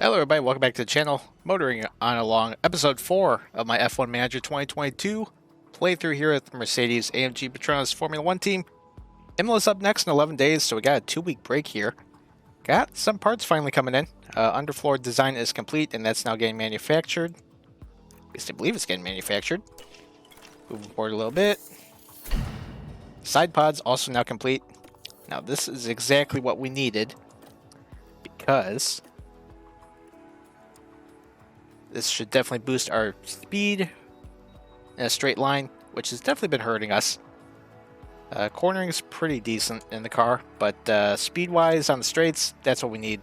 Hello everybody, welcome back to the channel. Motoring on along episode 4 of my F1 Manager 2022 playthrough here at the Mercedes AMG Petronas Formula 1 team. Imola's up next in 11 days, so we got a 2-week break here. Got some parts finally coming in. Underfloor design is complete and that's now getting manufactured. At least I believe it's getting manufactured. Moving forward a little bit. Side pods also now complete. Now this is exactly what we needed because this should definitely boost our speed in a straight line, which has definitely been hurting us. Cornering is pretty decent in the car, but speed-wise on the straights, that's what we need.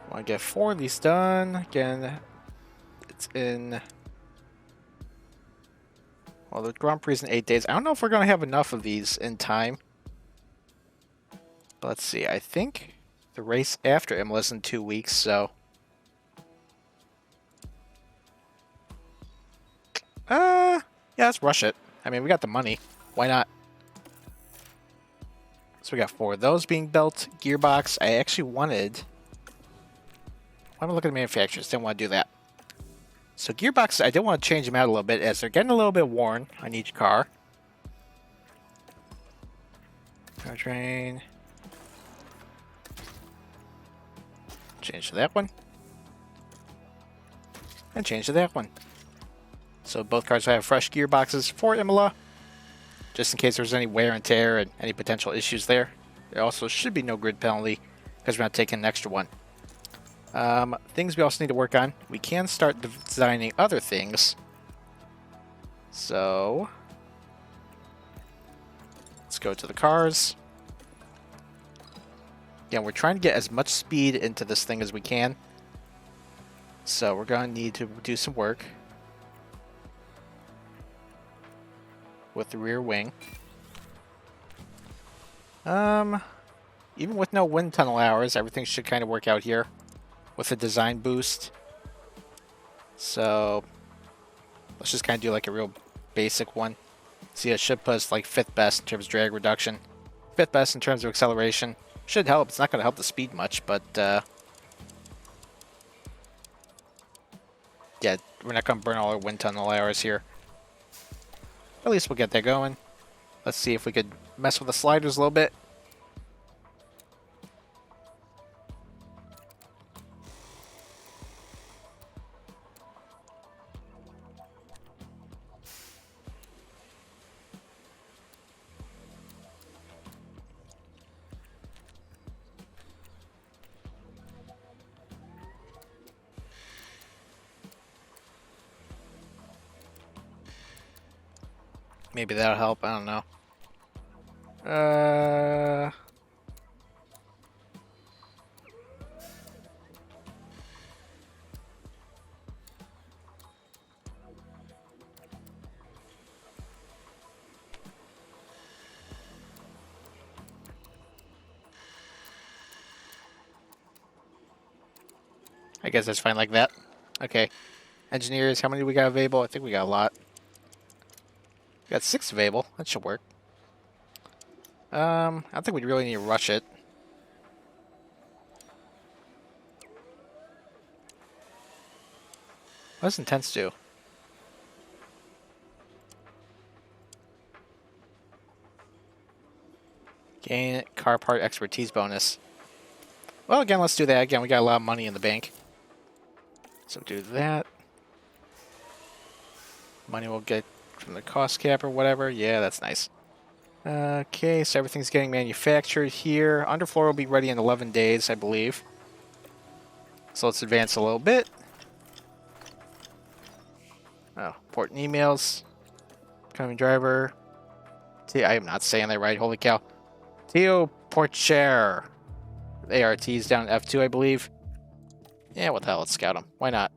I want to get 4 of these done. Again, it's in... well, the Grand Prix is in 8 days. I don't know if we're going to have enough of these in time. But let's see. I think the race after Imola is in 2 weeks, so... yeah, let's rush it. I mean, we got the money. Why not? So we got 4 of those being built. Gearbox, I actually wanted... I'm looking at the manufacturers. Didn't want to do that. So gearboxes, I did want to change them out a little bit as they're getting a little bit worn on each car. Powertrain. Change to that one. And change to that one. So both cars will have fresh gearboxes for Imola, just in case there's any wear and tear and any potential issues there. There also should be no grid penalty because we're not taking an extra one. Things we also need to work on. We can start designing other things. So let's go to the cars. Again, we're trying to get as much speed into this thing as we can. So we're going to need to do some work with the rear wing. Even with no wind tunnel hours, everything should kind of work out here with a design boost. So let's just kind of do like a real basic one. See, it should put us like 5th best in terms of drag reduction, 5th best in terms of acceleration. Should help. It's not going to help the speed much, but yeah, we're not going to burn all our wind tunnel hours here. At least we'll get that going. Let's see if we could mess with the sliders a little bit. Maybe that'll help. I don't know. I guess that's fine like that. Okay. Engineers, how many do we got available? I think we got a lot. We got 6 available. That should work. I don't think we really need to rush it. What does intense do? Gain car part expertise bonus. Well, again, let's do that. Again, we got a lot of money in the bank. So do that. Money we'll get from the cost cap or whatever. Yeah, that's nice. Okay, so everything's getting manufactured here. Underfloor will be ready in 11 days, I believe. So let's advance a little bit. Oh, important emails. Coming driver. I am not saying that right, holy cow. Teo Porcher. ART's down at F2, I believe. Yeah, what the hell, let's scout him. Why not?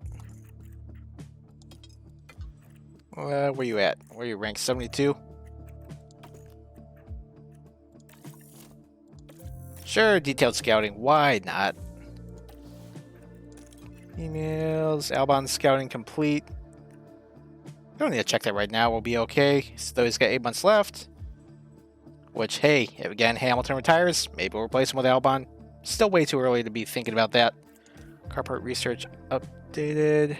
Where you at? Where you ranked 72? Sure, detailed scouting. Why not? Emails. Albon scouting complete. We don't need to check that right now. We'll be okay. So he's got 8 months left. Which, hey, if again Hamilton retires, maybe we'll replace him with Albon. Still way too early to be thinking about that. Car part research updated.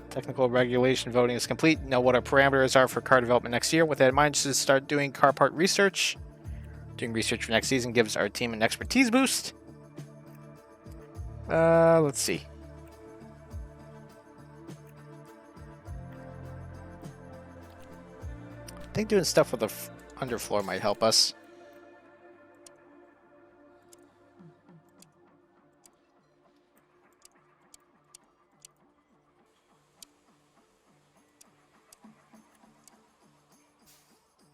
Technical regulation voting is complete. Know what our parameters are for car development next year. With that in mind, just start doing car part research. Doing research for next season gives our team an expertise boost. Let's see. I think doing stuff with the underfloor might help us.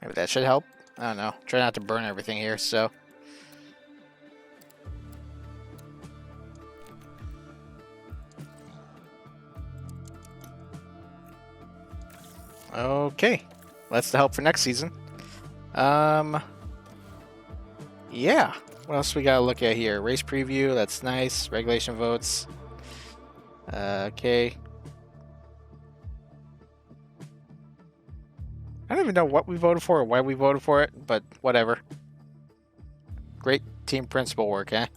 Maybe that should help. I don't know. Try not to burn everything here, so. Okay. That's the help for next season. Yeah. What else we gotta look at here? Race preview, that's nice. Regulation votes. Okay. I don't even know what we voted for or why we voted for it, but whatever. Great team principal work, eh?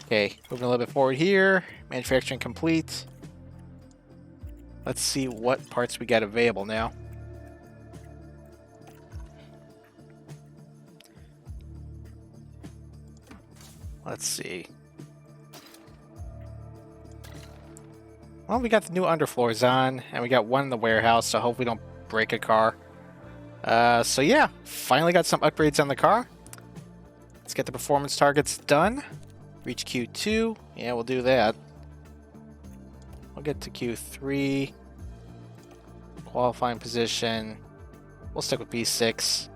Okay, moving a little bit forward here. Manufacturing complete. Let's see what parts we got available now. Let's see. Well, we got the new underfloors on, and we got one in the warehouse, so I hope we don't break a car. So yeah, finally got some upgrades on the car. Let's get the performance targets done. Reach Q2. Yeah, we'll do that. We'll get to Q3. Qualifying position. We'll stick with P6.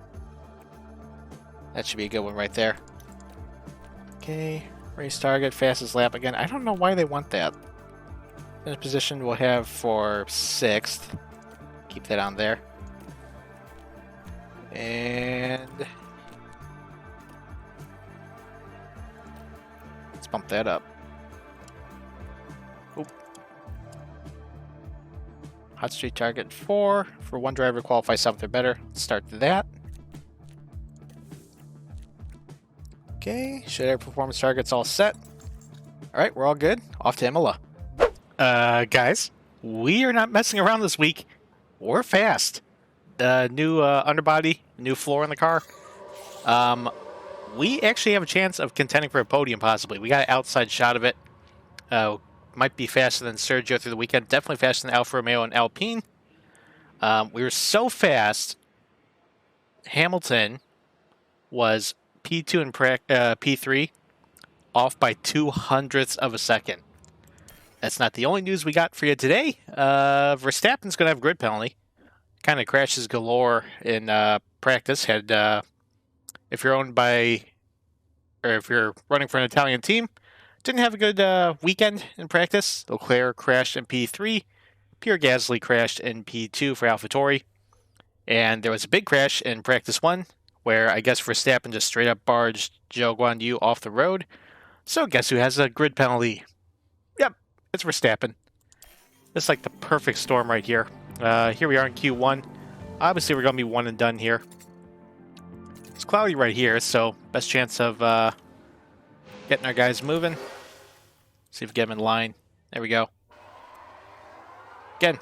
That should be a good one right there. Okay, race target, fastest lap again. I don't know why they want that. Finish position we'll have for 6th. Keep that on there. And let's bump that up. Oop. Hot street target 4 for one driver qualify 7th or better. Let's start that. Okay, should our performance targets all set? All right, we're all good. Off to Imola. Guys, we are not messing around this week. We're fast. New underbody, new floor in the car. We actually have a chance of contending for a podium, possibly. We got an outside shot of it. Might be faster than Sergio through the weekend. Definitely faster than Alfa Romeo and Alpine. We were so fast. Hamilton was P2 and P3 off by 2/100ths of a second. That's not the only news we got for you today. Verstappen's going to have a grid penalty. Kind of crashes galore in practice. If you're owned by, or if you're running for an Italian team, didn't have a good weekend in practice. Leclerc crashed in P3. Pierre Gasly crashed in P2 for AlphaTauri. And there was a big crash in practice 1, where I guess Verstappen just straight up barged Zhou Guanyu off the road. So guess who has a grid penalty? Yep, it's Verstappen. It's like the perfect storm right here. Here we are in Q1. Obviously, we're going to be one and done here. It's cloudy right here, so best chance of getting our guys moving. See if we get them in line. There we go. Again,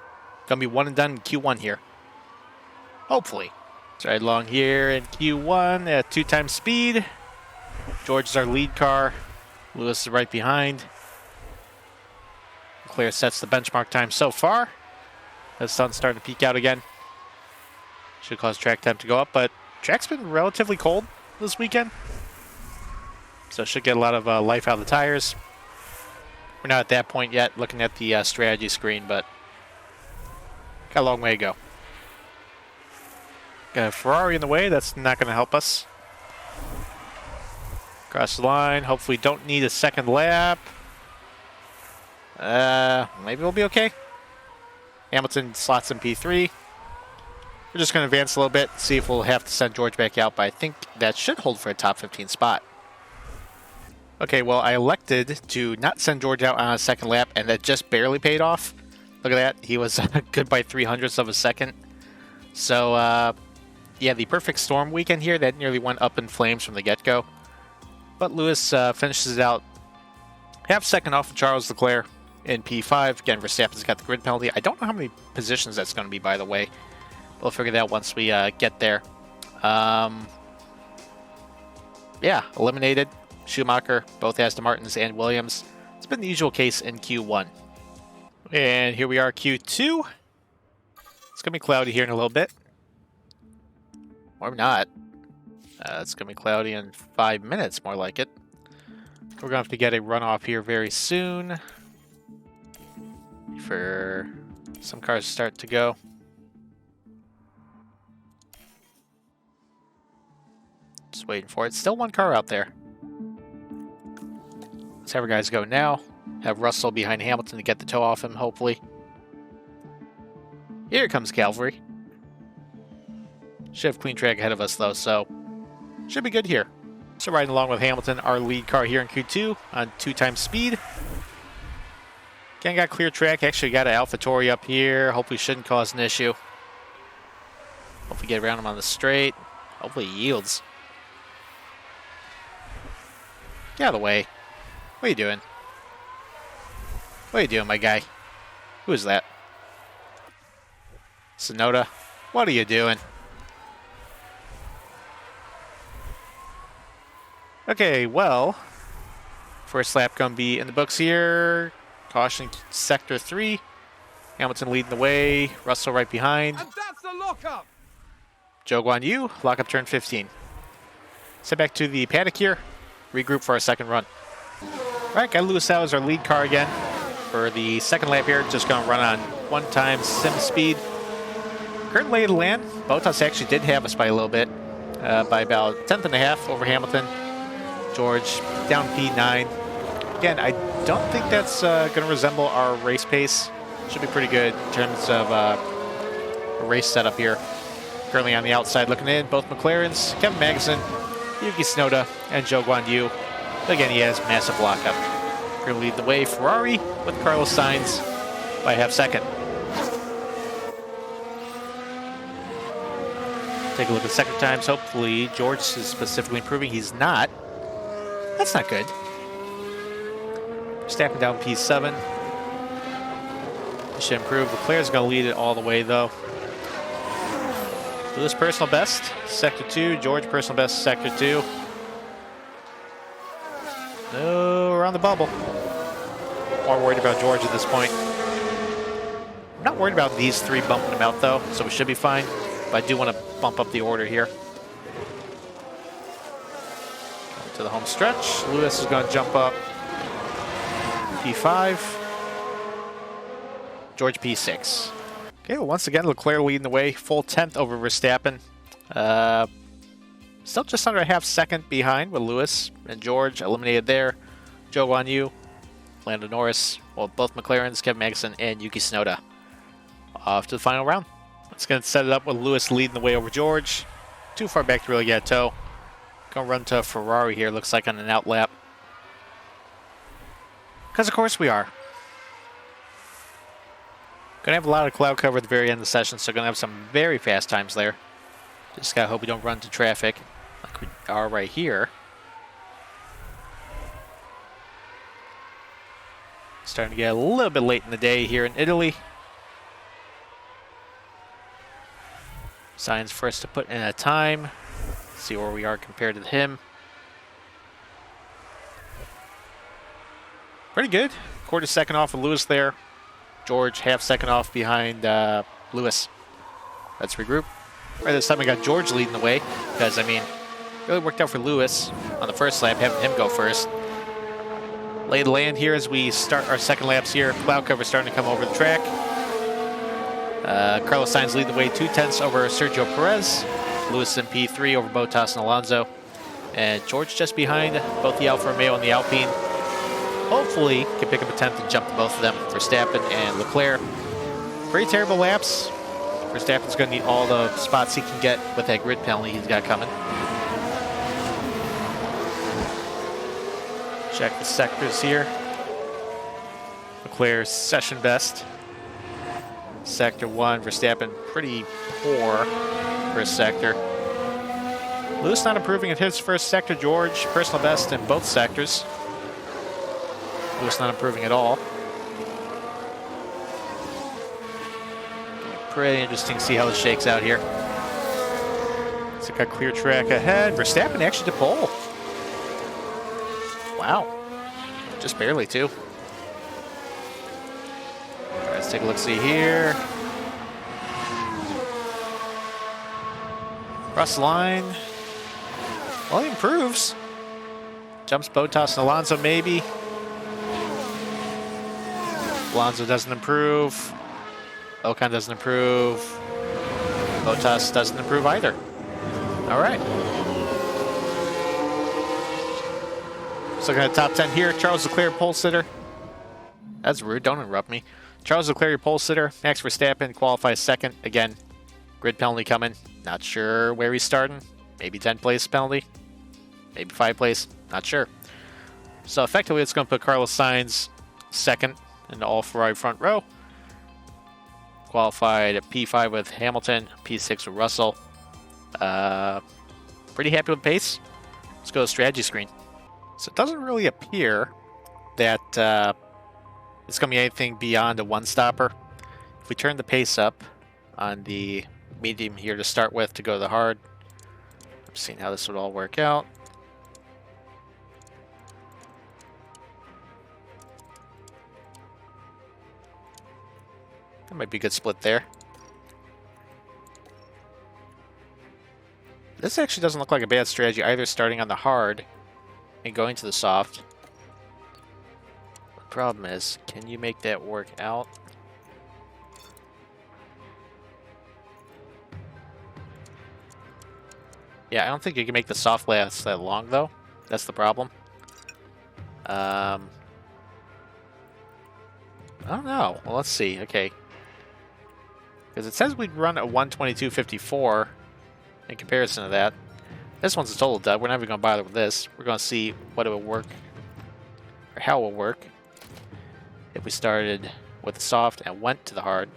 going to be one and done in Q1 here. Hopefully. Let's ride along here in Q1 at 2 times speed. George is our lead car. Lewis is right behind. Leclerc sets the benchmark time so far. The sun's starting to peek out again. Should cause track temp to go up, but track's been relatively cold this weekend. So should get a lot of life out of the tires. We're not at that point yet, looking at the strategy screen, but got a long way to go. Got a Ferrari in the way, that's not going to help us. Cross the line, hopefully don't need a second lap. Maybe we'll be okay. Hamilton slots in P3. We're just going to advance a little bit, see if we'll have to send George back out, but I think that should hold for a top 15 spot. Okay, well, I elected to not send George out on a second lap, and that just barely paid off. Look at that. He was good by 3/100ths of a second. So, yeah, the perfect storm weekend here, that nearly went up in flames from the get-go. But Lewis finishes it out half second off of Charles Leclerc in P5. Again, Verstappen's got the grid penalty. I don't know how many positions that's going to be, by the way. We'll figure that out once we get there. Yeah, eliminated. Schumacher, both Aston Martins and Williams. It's been the usual case in Q1. And here we are, Q2. It's going to be cloudy here in a little bit. Or not. It's going to be cloudy in 5 minutes, more like it. We're going to have to get a runoff here very soon for some cars to start to go. Just waiting for it. Still one car out there. Let's have our guys go now. Have Russell behind Hamilton to get the toe off him, hopefully. Here comes Calvary. Should have clean track ahead of us, though, so should be good here. So riding along with Hamilton, our lead car here in Q2 on 2x speed. Again, got clear track. Actually got an AlphaTauri up here. Hopefully shouldn't cause an issue. Hopefully get around him on the straight. Hopefully he yields. Get out of the way. What are you doing? What are you doing, my guy? Who is that? Sonoda, what are you doing? Okay, well, first lap gonna be in the books here. Caution sector 3. Hamilton leading the way. Russell right behind. And that's the lockup. Zhou Guanyu, lockup turn 15. Set back to the paddock here. Regroup for our second run. All right, got Lewis out as our lead car again for the second lap here. Just gonna run on 1x sim speed. Current lay of the land. Bottas actually did have us by a little bit, by about 1/10.5 over Hamilton. George down P9. Again, I don't think that's going to resemble our race pace. Should be pretty good in terms of a race setup here. Currently on the outside looking in, both McLarens, Kevin Magnussen, Yuki Tsunoda, and Zhou Guanyu. Again, he has massive lockup. Going to lead the way, Ferrari, with Carlos Sainz by half second. Take a look at second times. Hopefully, George is specifically improving. He's not. That's not good. Verstappen down P7. He should improve. Leclerc's going to lead it all the way, though. Lewis personal best, sector 2. George personal best, sector 2. No, we're on the bubble. More worried about George at this point. I'm not worried about these three bumping him out, though, so we should be fine. But I do want to bump up the order here. Going to the home stretch. Lewis is going to jump up P5. George P6. Okay, well, once again, Leclerc leading the way. Full 10th over Verstappen. Still just under a half second behind with Lewis and George eliminated there. Zhou Guanyu, Lando Norris, well, both McLarens, Kevin Magnussen, and Yuki Tsunoda. Off to the final round. It's going to set it up with Lewis leading the way over George. Too far back to really get a tow. Going to run to Ferrari here, looks like on an out lap. Because of course we are. Going to have a lot of cloud cover at the very end of the session, so going to have some very fast times there. Just got to hope we don't run into traffic like we are right here. Starting to get a little bit late in the day here in Italy. Signs for us to put in a time. See where we are compared to him. Pretty good. Quarter second off of Lewis there. George half second off behind Lewis. Let's regroup. Right this time we got George leading the way because, I mean, really worked out for Lewis on the first lap, having him go first. Lay the land here as we start our second laps here. Cloud cover starting to come over the track. Carlos Sainz leading the way 2/10 over Sergio Perez. Lewis in P3 over Bottas and Alonso. And George just behind both the Alfa Romeo and the Alpine. Hopefully can pick up a 10th and jump to both of them. Verstappen and Leclerc. Pretty terrible laps. Verstappen's going to need all the spots he can get with that grid penalty he's got coming. Check the sectors here. Leclerc's session best. Sector 1, Verstappen pretty poor first sector. Lewis not improving in his first sector. George, personal best in both sectors. Lewis not improving at all. Pretty interesting to see how this shakes out here. So got clear track ahead. Verstappen actually to pole. Wow. Just barely, too. All right, let's take a look-see here. Cross the line. Well, he improves. Jumps Bottas and Alonso, maybe. Alonso doesn't improve. Ocon doesn't improve. Bottas doesn't improve either. All right. So looking at top 10 here. Charles Leclerc, pole sitter. That's rude. Don't interrupt me. Charles Leclerc, pole sitter. Max Verstappen qualifies second. Again, grid penalty coming. Not sure where he's starting. Maybe 10th place penalty. Maybe 5th place. Not sure. So effectively, it's going to put Carlos Sainz second in the all Ferrari front row. Qualified at P5 with Hamilton, P6 with Russell. Pretty happy with pace. Let's go to strategy screen. So it doesn't really appear that it's going to be anything beyond a one-stopper. If we turn the pace up on the medium here to start with to go to the hard, I'm seeing how this would all work out. That might be a good split there. This actually doesn't look like a bad strategy either, starting on the hard and going to the soft. The problem is, can you make that work out? Yeah, I don't think you can make the soft last that long, though. That's the problem. I don't know. Well, let's see. Okay. Because it says we'd run a 122.54 in comparison to that. This one's a total dud. We're not even going to bother with this. We're going to see what it would work, or how it will work, if we started with the soft and went to the hard.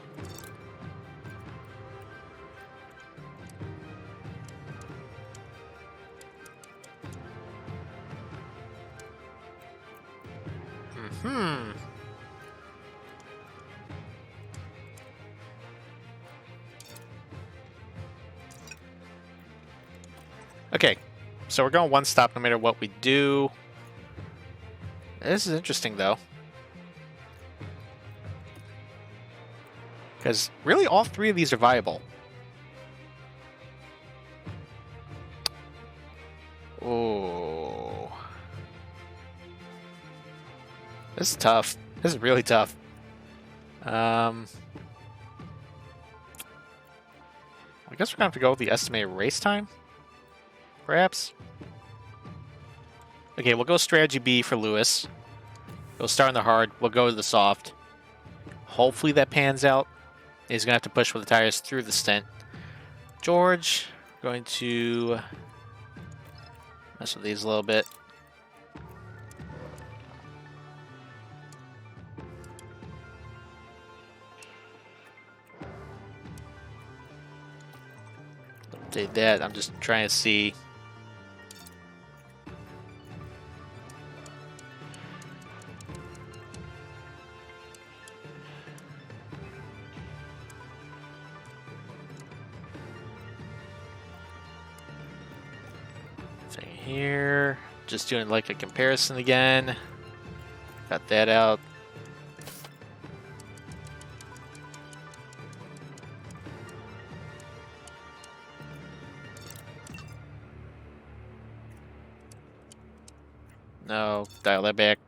Okay, so we're going one stop no matter what we do. This is interesting, though. Because really all three of these are viable. Oh. This is tough. This is really tough. I guess we're going to have to go with the estimated race time. Perhaps. Okay, we'll go strategy B for Lewis. We'll start on the hard. We'll go to the soft. Hopefully that pans out. He's going to have to push with the tires through the stint. George, going to mess with these a little bit. Update that. I'm just trying to see. Thing here. Just doing like a comparison again. Got that out. No, dial that back.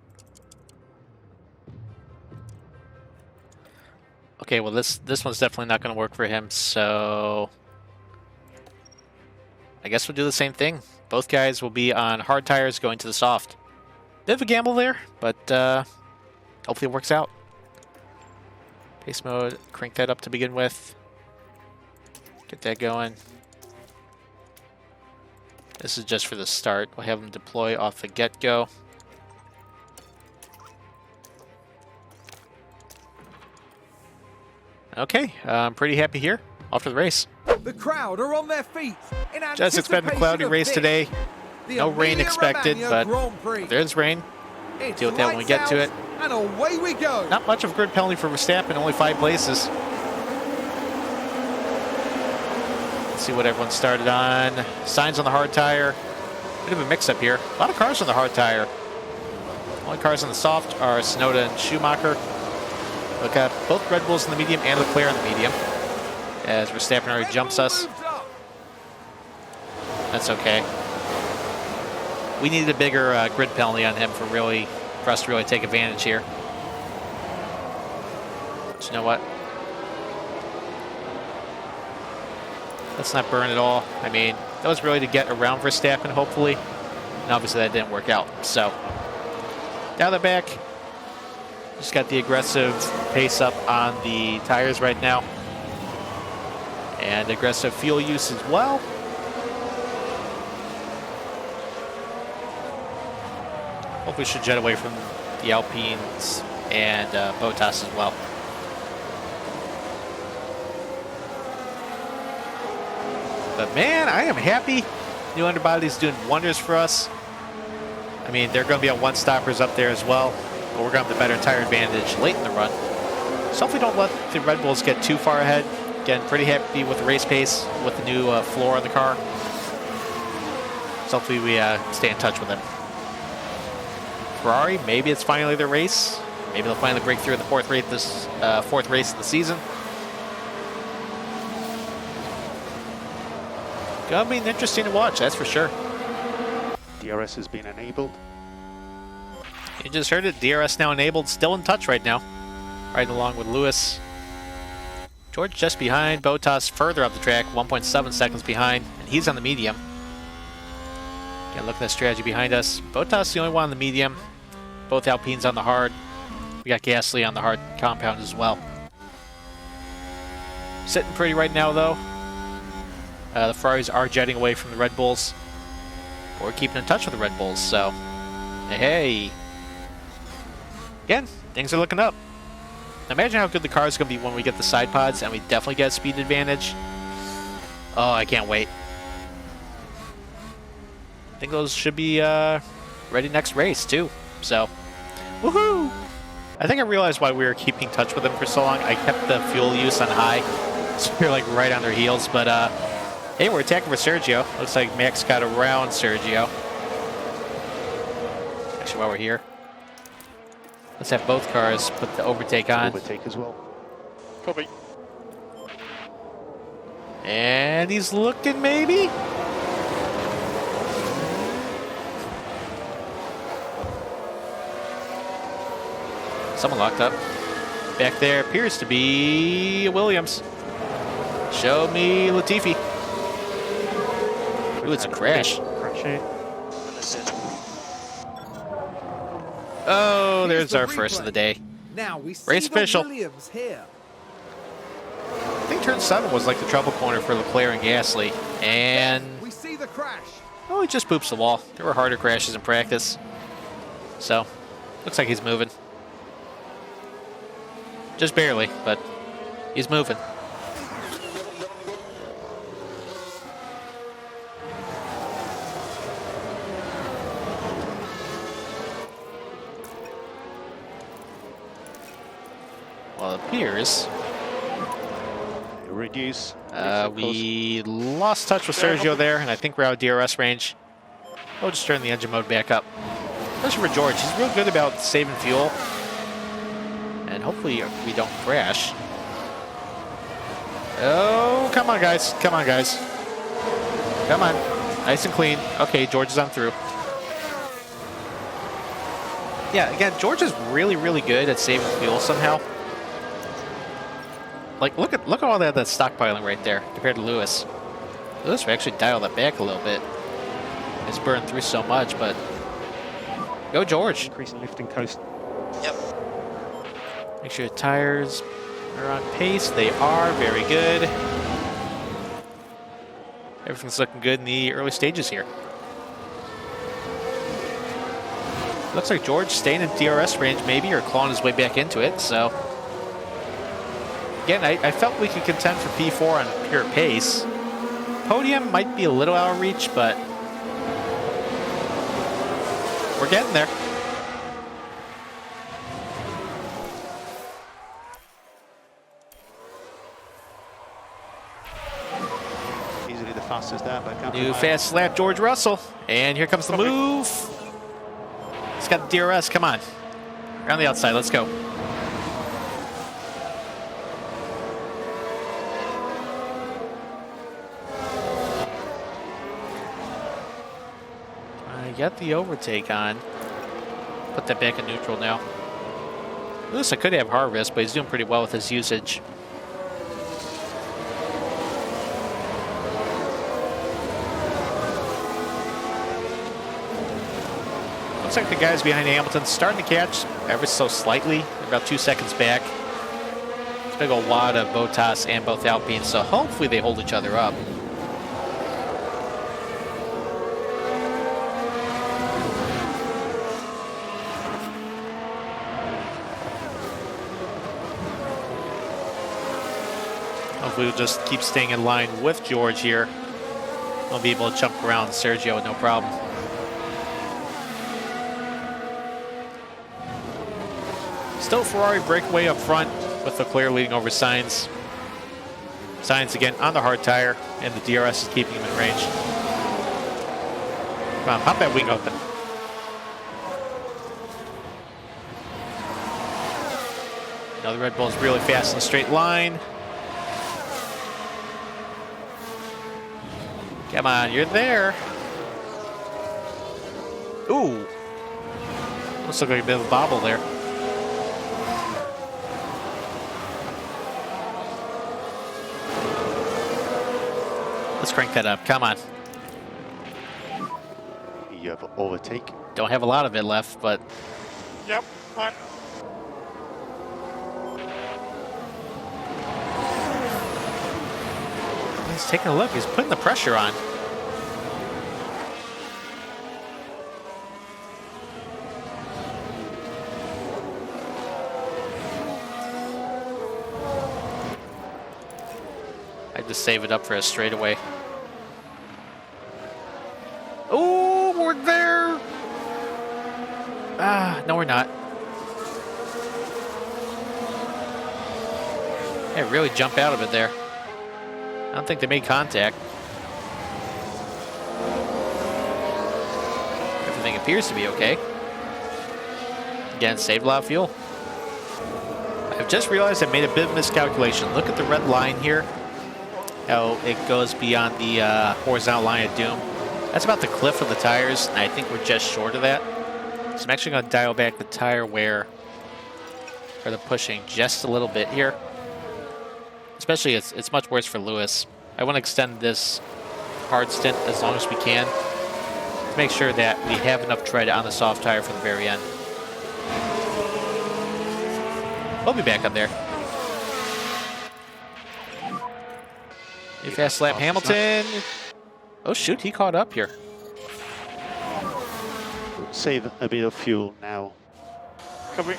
Okay, well this one's definitely not going to work for him, so I guess we'll do the same thing. Both guys will be on hard tires going to the soft. Bit of a gamble there, but hopefully it works out. Pace mode, crank that up to begin with. Get that going. This is just for the start. We'll have them deploy off the get-go. Okay, I'm pretty happy here. Off to the race. The crowd are on their feet. Just expect a cloudy race today. No rain expected, but if there's rain, deal with that when we get to it. And away we go. Not much of a grid penalty for Verstappen, only 5 places. Let's see what everyone started on. Signs on the hard tire. Bit of a mix-up here. A lot of cars on the hard tire. Only cars on the soft are Tsunoda and Schumacher. Look at both Red Bulls in the medium and Leclerc in the medium, as Verstappen already jumps us. That's okay. We needed a bigger grid penalty on him for us to really take advantage here. But you know what? Let's not burn it all. I mean, that was really to get around Verstappen, hopefully. And obviously that didn't work out. So, down the back. Just got the aggressive pace up on the tires right now. And aggressive fuel use as well. Hopefully we should jet away from the Alpines and Bottas as well. But man, I am happy. New underbody's doing wonders for us. I mean, they're going to be on one-stoppers up there as well. But we're going to have the better tire advantage late in the run. So hopefully don't let the Red Bulls get too far ahead. Again, pretty happy with the race pace, with the new floor on the car. So hopefully we stay in touch with them. Ferrari, maybe it's finally their race. Maybe they'll finally break through in the fourth race of the season. Gonna be interesting to watch, that's for sure. DRS has been enabled. You just heard it, DRS now enabled, still in touch right now. Riding along with Lewis. George just behind, Bottas further up the track, 1.7 seconds behind, and he's on the medium. Again, look at that strategy behind us. Bottas the only one on the medium. Both Alpines on the hard. We got Gasly on the hard compound as well. Sitting pretty right now, though. The Ferraris are jetting away from the Red Bulls. But we're keeping in touch with the Red Bulls, so... Hey! Again, things are looking up. Imagine how good the car is going to be when we get the side pods, and we definitely get a speed advantage. Oh, I can't wait. I think those should be ready next race, too. So, woohoo! I think I realized why we were keeping touch with them for so long. I kept the fuel use on high, so we were like right on their heels. But hey, we're attacking for Sergio. Looks like Max got around Sergio. Actually, while we're here, let's have both cars put the overtake on. Overtake as well. Copy. And he's looking, maybe? Someone locked up. Back there appears to be Williams. Show me Latifi. Ooh, it's a crash. Oh, there's our first of the day. Now we see Race official. Williams here. I think turn 7 was like the trouble corner for Leclerc and Gasly. And We see the crash. oh, he just poops the wall. There were harder crashes in practice. So, looks like he's moving. Just barely, but he's moving. Well, it appears Reduce. we lost touch with Sergio there, and I think we're out of DRS range. We'll just turn the engine mode back up. Especially for George, he's real good about saving fuel. And hopefully we don't crash. Oh, come on, guys. Come on, guys. Come on. Nice and clean. Okay, George is on through. Yeah, again, George is really, really good at saving fuel somehow. Like, look at all that's stockpiling right there compared to Lewis. Lewis would actually dial that back a little bit. It's burned through so much, but go George. Increasing lifting coast. Yep. Make sure the tires are on pace. They are very good. Everything's looking good in the early stages here. Looks like George staying in DRS range maybe, or clawing his way back into it, so Again, I felt we could contend for P4 on pure pace. Podium might be a little out of reach, but we're getting there. Easily the fastest there, but can't New rely- fast lap, George Russell. And here comes the move. He's got the DRS. Come on. Around the outside. Let's go. I got the overtake on. Put that back in neutral now. Lewis, I could have Harvest, but he's doing pretty well with his usage. Looks like the guys behind Hamilton starting to catch ever so slightly. They're about 2 seconds back. It's big old wad of Bottas and both Alpines, so hopefully they hold each other up. Hopefully we'll just keep staying in line with George here. We'll be able to jump around Sergio with no problem. Still Ferrari breakaway up front with Leclerc leading over Sainz. Sainz again on the hard tire, and the DRS is keeping him in range. Come on, pop that wing open. Now the Red Bull's really fast in a straight line. Come on, you're there. Ooh. Looks like a bit of a bobble there. Let's crank that up. Come on. You have overtake. Don't have a lot of it left, but Yep. Fine. he's taking a look. He's putting the pressure on. I just save it up for a straightaway. Oh, we're there. Ah, no, we're not. Hey, really jump out of it there. I don't think they made contact. Everything appears to be okay. Again, saved a lot of fuel. I've just realized I made a bit of miscalculation. Look at the red line here. How it goes beyond the horizontal line of doom. That's about the cliff of the tires, and I think we're just short of that. So I'm actually going to dial back the tire wear for the pushing just a little bit here. Especially, it's much worse for Lewis. I want to extend this hard stint as long as we can to make sure that we have enough tread on the soft tire for the very end. We'll be back up there. Fast lap Hamilton. Oh shoot, he caught up here. Save a bit of fuel now. Coming.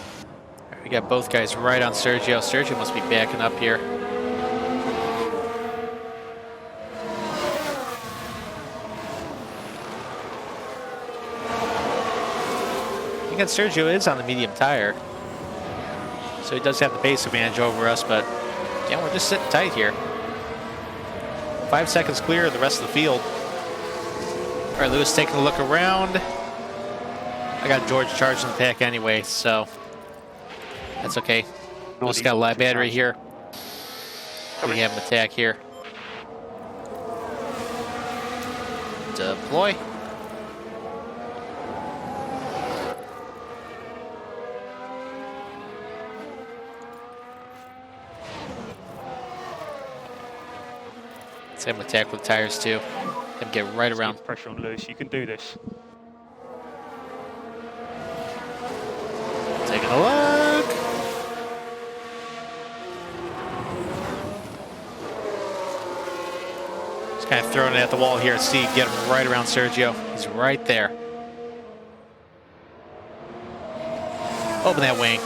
We got both guys right on Sergio. Sergio must be backing up here. Again, Sergio is on the medium tire, so he does have the base advantage over us, but yeah, we're just sitting tight here. 5 seconds clear of the rest of the field. All right, Lewis taking a look around. I got George charging the pack anyway, so that's okay. Lewis got a live battery here. We have an attack here. Deploy. Same attack with tires too. And get right around. Pressure on Lewis. You can do this. Taking a look. Just kind of throwing it at the wall here. See, get him right around Sergio. He's right there. Open that wing.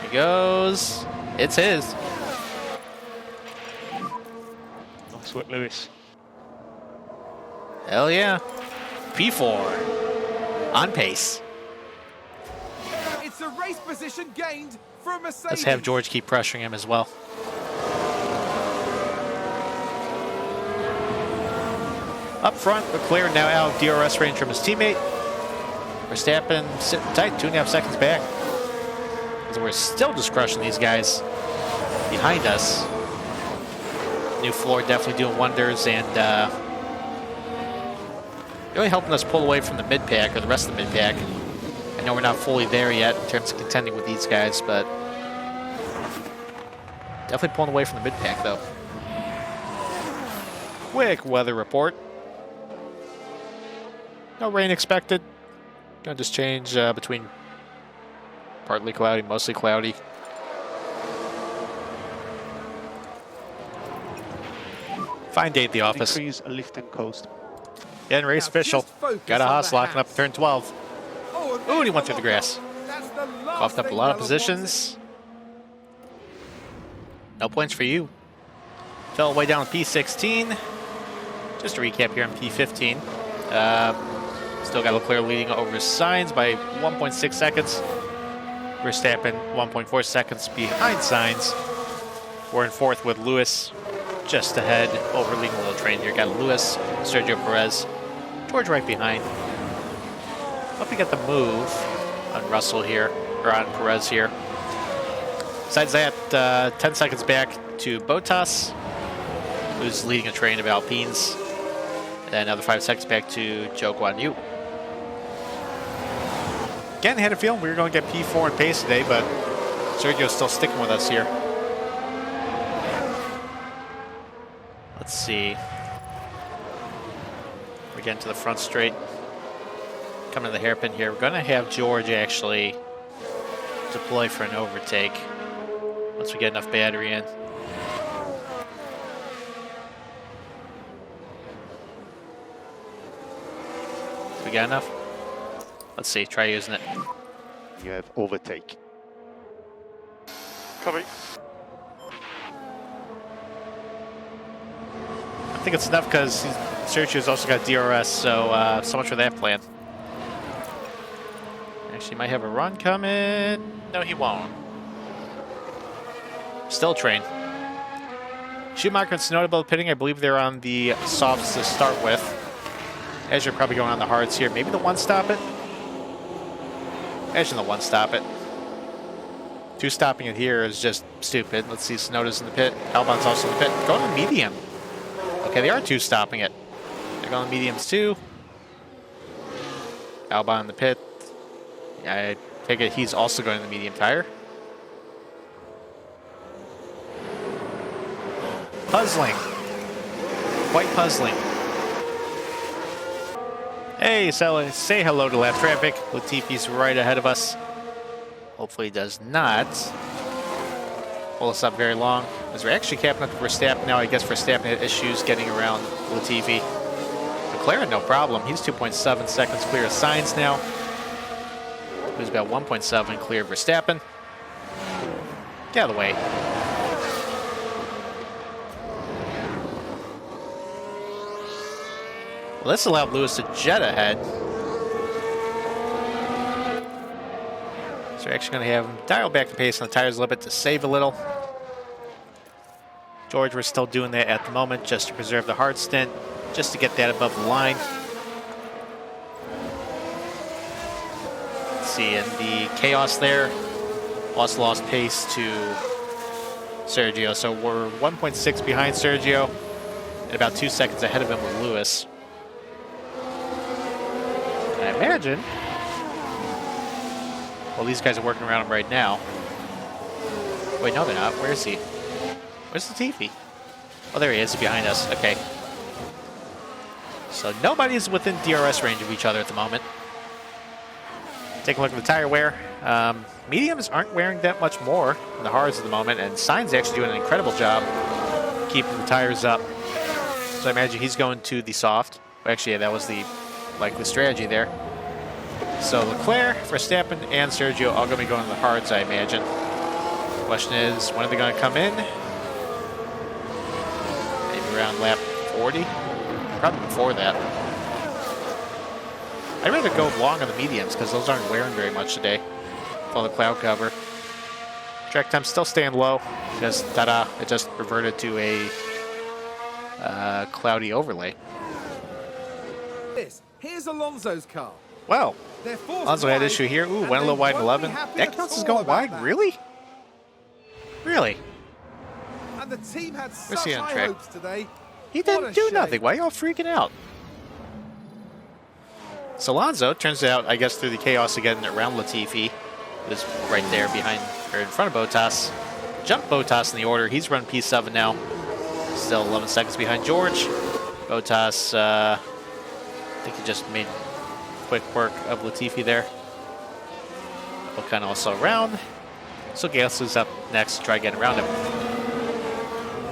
He goes. It's his. Nice work, Lewis. Hell yeah. P4. On pace. It's a race position gained from Mercedes. Let's have George keep pressuring him as well. Up front, Leclerc now out of DRS range from his teammate. Verstappen sitting tight, 2.5 seconds back. So we're still just crushing these guys behind us. New floor definitely doing wonders and really helping us pull away from the mid-pack, or the rest of the mid-pack. I know we're not fully there yet in terms of contending with these guys, but definitely pulling away from the mid-pack, though. Quick weather report. No rain expected. Gonna just change between partly cloudy, mostly cloudy. Fine day at the office. Increase lift and coast. Getting race Now official. just focus Got a on Haas the locking up Haas. turn 12. Oh, Ooh, and he went through the grass. That's the last Buffed up a thing lot of Bella positions. No points for you. Fell way down to P16. Just to recap here on P15. Still got Leclerc leading over Sainz by 1.6 seconds. Verstappen 1.4 seconds behind Sainz. We're in fourth with Lewis just ahead, overleading a little train here. Got Lewis, Sergio Perez, George right behind. Hope we got the move on Russell here, or on Perez here. Besides that, 10 seconds back to Bottas, who's leading a train of Alpines. And another 5 seconds back to Zhou Guanyu. Again, had a feeling we were going to get P4 in pace today, but Sergio's still sticking with us here. Let's see. We're getting to the front straight. Coming to the hairpin here. We're going to have George actually deploy for an overtake once we get enough battery in. We got enough? Let's see, try using it. You have overtake. Copy. I think it's enough because Sergio's also got DRS, so so much for that plan. Actually, he might have a run coming. No, he won't. Still train. Schumacher and Tsunoda both pitting. I believe they're on the softs to start with. Azure probably going on the hards here. Maybe the one stop it. Azure the one stop it. Two stopping it here is just stupid. Let's see, Tsunoda's in the pit. Albon's also in the pit. Going to medium. Okay, they are two stopping it. They're going to mediums too. Albon in the pit. I take it he's also going to the medium tire. Puzzling. Quite puzzling. Hey, so say hello to lap traffic. Latifi's right ahead of us. Hopefully he does not pull us up very long. As we're actually capping up to Verstappen now. I guess Verstappen had issues getting around Latifi. McLaren, no problem. He's 2.7 seconds clear of Sainz now. Who's about 1.7 clear of Verstappen. Get out of the way. Well, this allowed Lewis to jet ahead. So we're actually going to have him dial back the pace on the tires a little bit to save a little. George, we're still doing that at the moment just to preserve the hard stint, just to get that above the line. Let's see, in the chaos there, also lost pace to Sergio. So we're 1.6 behind Sergio and about 2 seconds ahead of him with Lewis. I imagine, well, these guys are working around him right now. Wait, no, they're not. Where is he? Where's Latifi? Oh, there he is, behind us. Okay. So nobody's within DRS range of each other at the moment. Take a look at the tire wear. Mediums aren't wearing that much more than the hards at the moment, and Sainz actually doing an incredible job keeping the tires up. So I imagine he's going to the soft. Well, actually, yeah, that was the likely strategy there. So Leclerc, Verstappen, and Sergio all going to be going to the hards, I imagine. Question is, when are they going to come in? Maybe around lap 40? Probably before that. I'd rather go long on the mediums because those aren't wearing very much today with all the cloud cover. Track time still staying low because, ta-da, it just reverted to a cloudy overlay. Here's Alonso's car. Well, They're forced Alonso had wide, issue here. Ooh, and went a little they wide in won't be 11. happy That at counts as all going about wide? that. Really? Really? And the team had Where's such he on high track? hopes today. He What a didn't do shame. nothing. Why are y'all freaking out? So Alonso, turns out, I guess through the chaos again around Latifi, was right there behind, or in front of Bottas. Jumped Bottas in the order. He's run P7 now. Still 11 seconds behind George. Bottas, I think he just made quick work of Latifi there. Ocon also around. So Gasly's up next to try getting around him.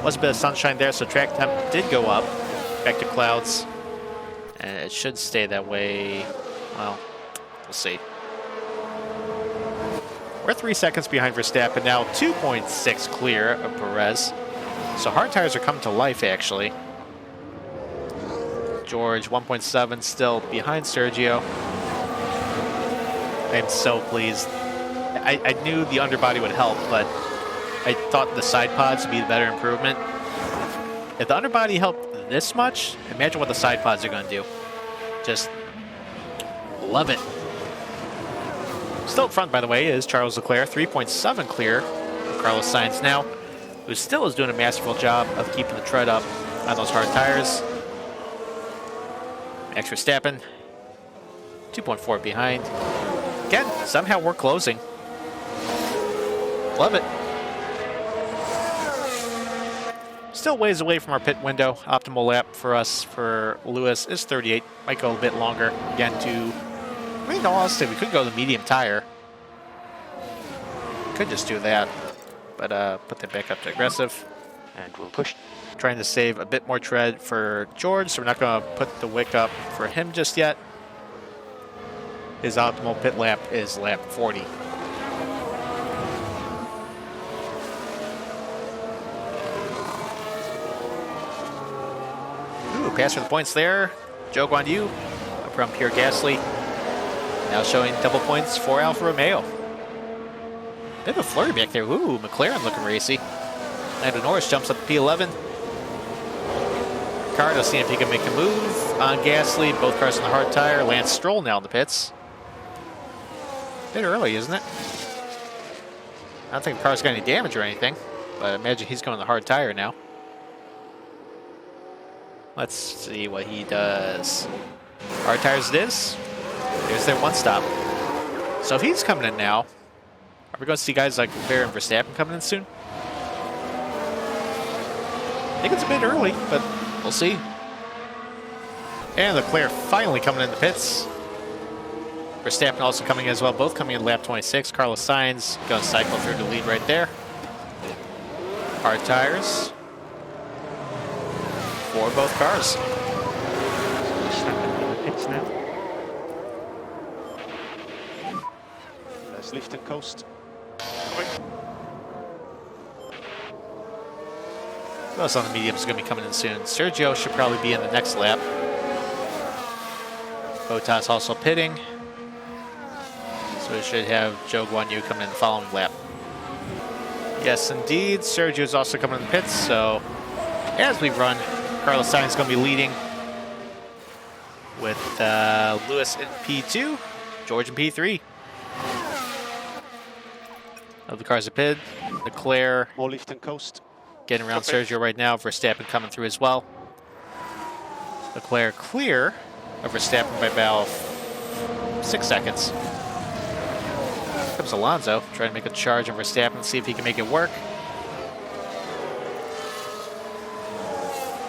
Was a bit of sunshine there, so track time did go up. Back to clouds. And it should stay that way. Well, we'll see. We're 3 seconds behind Verstappen now, 2.6 clear of Perez. So hard tires are coming to life, actually. George, 1.7, still behind Sergio. I am so pleased. I knew the underbody would help, but I thought the side pods would be the better improvement. If the underbody helped this much, imagine what the side pods are going to do. Just love it. Still up front, by the way, is Charles Leclerc, 3.7 clear. Carlos Sainz now, who still is doing a masterful job of keeping the tread up on those hard tires. Max Verstappen, 2.4 behind. Again, somehow we're closing. Love it. Still ways away from our pit window. Optimal lap for us, for Lewis, is 38. Might go a bit longer. Again, I mean, honestly, we could go the medium tire. Could just do that. But put that back up to aggressive. And we'll push. Trying to save a bit more tread for George, so we're not going to put the wick up for him just yet. His optimal pit lap is lap 40. Ooh, pass for the points there. Joe Guan Yu up from Pierre Gasly. Now showing double points for Alfa Romeo. Bit of a flurry back there. Ooh, McLaren looking racy. Lando Norris jumps up to P11. Ricardo seeing if he can make a move on Gasly. Both cars on the hard tire. Lance Stroll now in the pits. Bit early, isn't it? I don't think the car's got any damage or anything, but I imagine he's going the hard tire now. Let's see what he does. Hard tires it is. There's their one stop. So if he's coming in now, are we going to see guys like Leclerc and Verstappen coming in soon? I think it's a bit early, but we'll see. And Leclerc finally coming in the pits. Verstappen also coming in as well, both coming in lap 26. Carlos Sainz going to cycle through the lead right there. Hard tires for both cars. Verstappen in the pits now. Let's lift and coast. Who else on the mediums is going to be coming in soon? Sergio should probably be in the next lap. Bottas also pitting. So we should have Joe Guan Yu coming in the following lap. Yes, indeed. Sergio is also coming in the pits. So as we run, Carlos Sainz is going to be leading with Lewis in P2, George in P3. Of the cars are pitted. Leclerc More lift and coast. getting around Sergio right now. Verstappen coming through as well. Leclerc clear of Verstappen by about 6 seconds. Here comes Alonso trying to make a charge on Verstappen, see if he can make it work.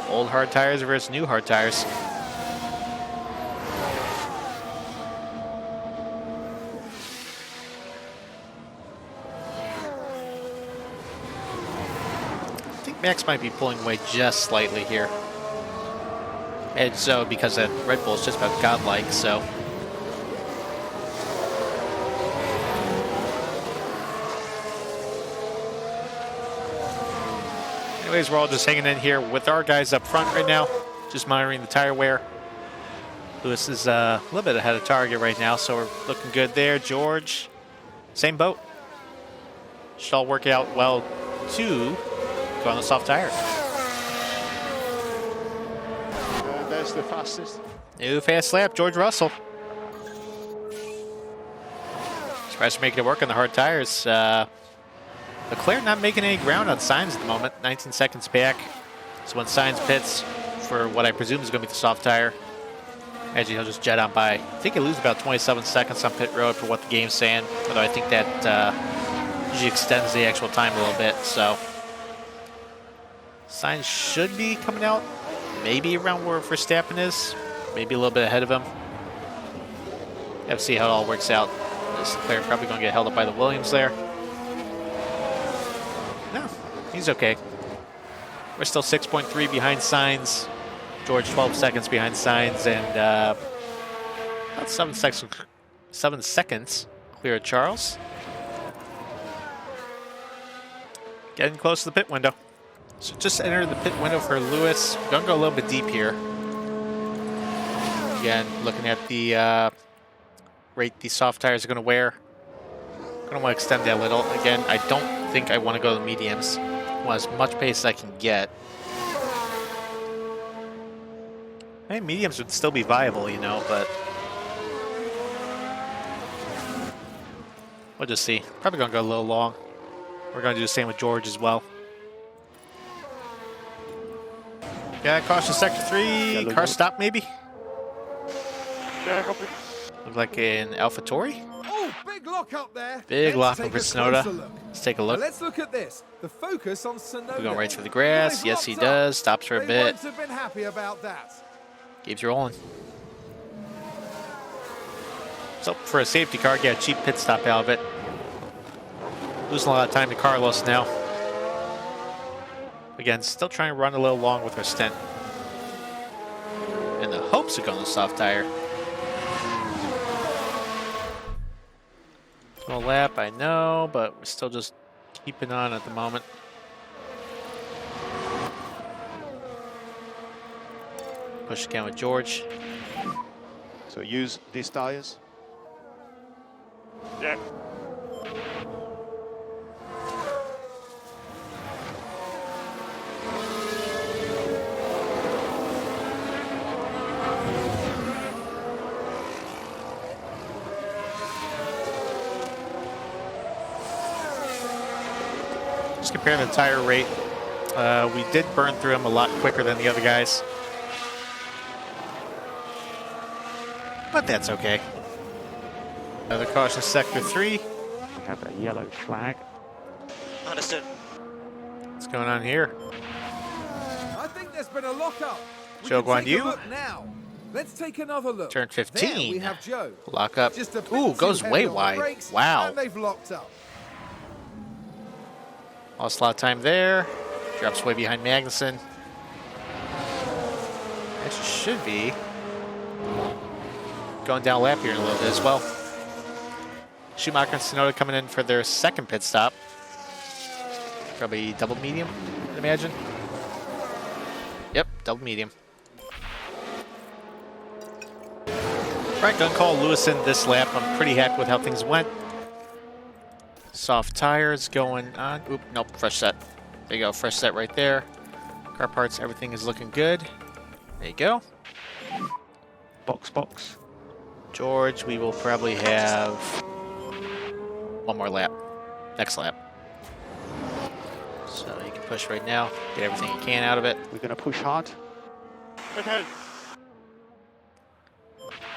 Old hard tires versus new hard tires. I think Max might be pulling away just slightly here. And so, because that Red Bull is just about godlike, so. Anyways, we're all just hanging in here with our guys up front right now, just monitoring the tire wear. Lewis is a little bit ahead of target right now, so we're looking good there. George, same boat. Should all work out well to go on the soft tire. There's the fastest. New fast lap, George Russell. Surprised for making it work on the hard tires. Leclerc not making any ground on Sainz at the moment. 19 seconds back. So when Sainz pits for what I presume is going to be the soft tire, actually he'll just jet on by. I think he'll lose about 27 seconds on pit road for what the game's saying. Although I think that usually extends the actual time a little bit. So Sainz should be coming out maybe around where Verstappen is. Maybe a little bit ahead of him. Have to see how it all works out. This Leclerc probably going to get held up by the Williams there. No, he's okay. We're still 6.3 behind Sainz. George 12 seconds behind Sainz, and about 7 seconds clear of Charles. Getting close to the pit window. So just entered the pit window for Lewis. We're gonna go a little bit deep here. Again, looking at the rate these soft tires are gonna wear. Gonna want to extend that a little. Again, I don't think I want to go to the mediums. I want as much pace as I can get. I think mediums would still be viable, you know, but we'll just see. Probably gonna go a little long. We're gonna do the same with George as well. Yeah, caution sector 3. Yeah, Car stop maybe. Yeah, copy. Looks like an AlphaTauri. Oh, big lock up there. Big lock Let's up for take a closer Tsunoda. look. Let's take a Now look. let's look at this. The focus on Tsunoda. We're going right through the grass. They've Yes, he locked up. does. Stops for a They bit. won't have been happy about that. Keeps rolling. So for a safety car, get a cheap pit stop out of it. Losing a lot of time to Carlos now. Again, still trying to run a little long with her stint. In the hopes of going to soft tire. No lap, I know, but we're still just keeping on at the moment. Push again with George. So use these tires. Yeah. Just comparing the tire rate, we did burn through them a lot quicker than the other guys. But that's okay. Another caution, sector 3. We have a yellow flag. Understood. What's going on here? I think there's been a lock-up. We Joe can Guan take a Yu. look now. Let's take another look. Turn There 15. we have Joe. Lock up. Just a bit Ooh, too goes heavy way on the wide. brakes, Wow. And they've locked up. Lost a lot of time there. Drops way behind Magnussen. Actually should be going down lap here in a little bit as well. Schumacher and Tsunoda coming in for their second pit stop. Probably double medium, I'd imagine. Yep, double medium. Right, gonna call Lewis in this lap. I'm pretty happy with how things went. Soft tires going on. Oop, nope, fresh set. There you go, fresh set right there. Car parts, everything is looking good. There you go. Box, box. George, we will probably have one more lap. Next lap. So you can push right now, get everything you can out of it. We're going to push hard. Okay.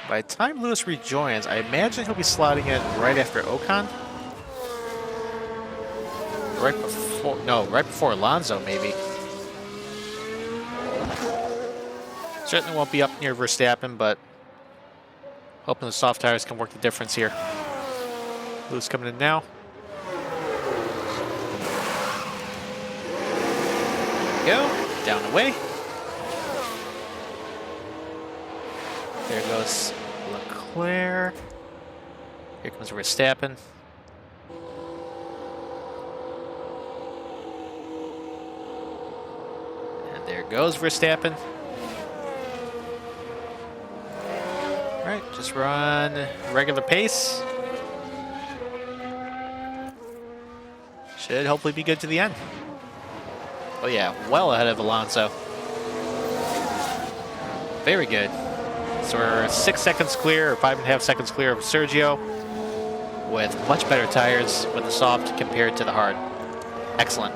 By the time Lewis rejoins, I imagine he'll be slotting in right after Ocon. Right before, no, right before Alonso, maybe. Certainly won't be up near Verstappen, but hoping the soft tires can work the difference here. Lewis coming in now. There we go, down the way. There goes Leclerc. Here comes Verstappen. There goes Verstappen. Alright, just run regular pace. Should hopefully be good to the end. Oh yeah, well ahead of Alonso. Very good. So we're 6 seconds clear, or 5.5 seconds clear of Sergio, with much better tires with the soft compared to the hard. Excellent.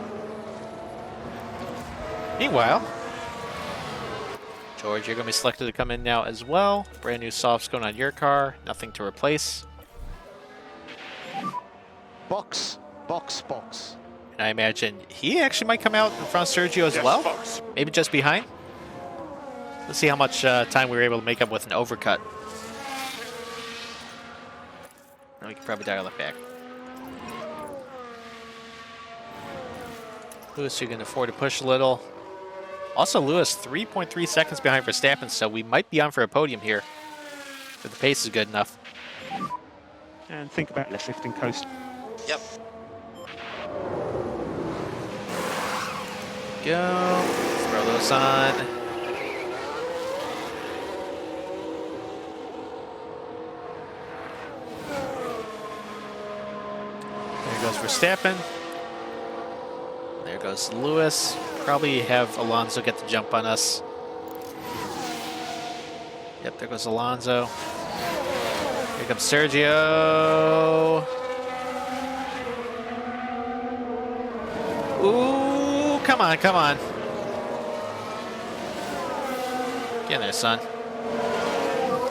Meanwhile, George, you're going to be selected to come in now as well. Brand new softs going on your car. Nothing to replace. Box, box, box. And I imagine he actually might come out in front of Sergio as well. Box. Maybe just behind. Let's see how much time we were able to make up with an overcut. And we can probably dial it back. Lewis, you can afford to push a little. Also, Lewis, 3.3 seconds behind Verstappen, so we might be on for a podium here if the pace is good enough. And think about left lifting coast. Yep. Go. Let's throw those on. There goes Verstappen. There goes Lewis. Probably have Alonso get the jump on us. Yep, there goes Alonso. Here comes Sergio. Ooh, come on, come on. Get in there, son.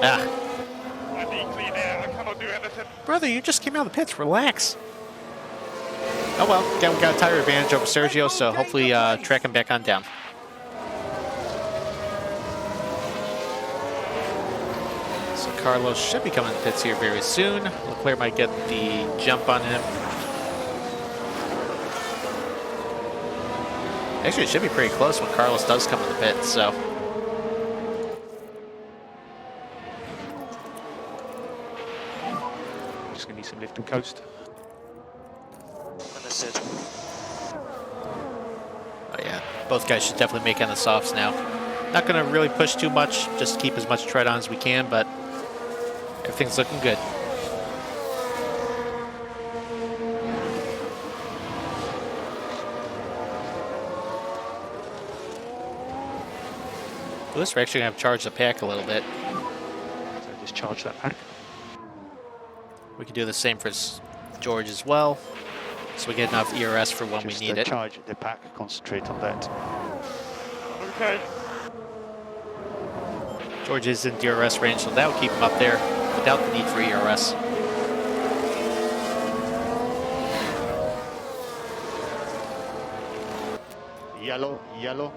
Ah. Brother, you just came out of the pits. Relax. Oh well, again, we got a tire advantage over Sergio, so hopefully track him back on down. So Carlos should be coming to the pits here very soon. Leclerc might get the jump on him. Actually, it should be pretty close when Carlos does come in the pits, so. Just gonna need some lift and coast. Oh yeah, both guys should definitely make on the softs now. Not going to really push too much, just keep as much tread on as we can, but everything's looking good. Lewis, we're actually going to have to charge the pack a little bit. So just charge that pack. We can do the same for George as well, so we get enough ERS for when we need it. Charge the pack, concentrate on that. Okay. George is in DRS range, so that will keep him up there without the need for ERS. Yellow, yellow.